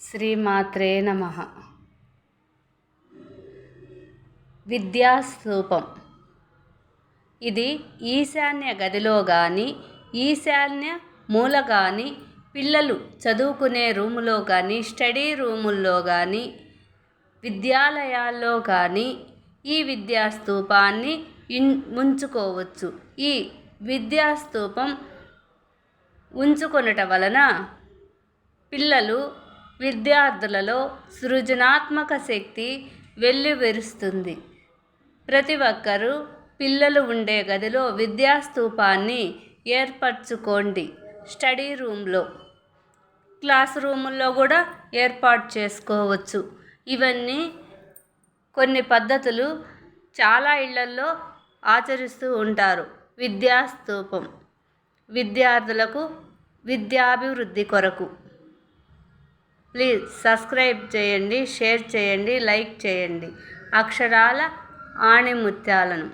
శ్రీమాత్రే నమః. విద్యాస్తూపం. ఇది ఈశాన్య గదిలో కానీ, ఈశాన్య మూల కానీ, పిల్లలు చదువుకునే రూములో కానీ, స్టడీ రూముల్లో కానీ, విద్యాలయాల్లో కానీ ఈ విద్యాస్తూపాన్ని ఉంచుకోవచ్చు. ఈ విద్యాస్తూపం ఉంచుకొనుట వలన పిల్లలు విద్యార్థులలో సృజనాత్మక శక్తి వెల్లివిరుస్తుంది. ప్రతి ఒక్కరూ పిల్లలు ఉండే గదిలో విద్యాస్తూపాన్ని ఏర్పరచుకోండి. స్టడీ రూమ్లో, క్లాస్ రూముల్లో కూడా ఏర్పాటు చేసుకోవచ్చు. ఇవన్నీ కొన్ని పద్ధతులు చాలా ఇళ్లల్లో ఆచరిస్తూ ఉంటారు. విద్యాస్తూపం విద్యార్థులకు విద్యాభివృద్ధి కొరకు. ప్లీజ్ సబ్స్క్రైబ్ చేయండి, షేర్ చేయండి, లైక్ చేయండి. అక్షరాల ఆణిముత్యాలను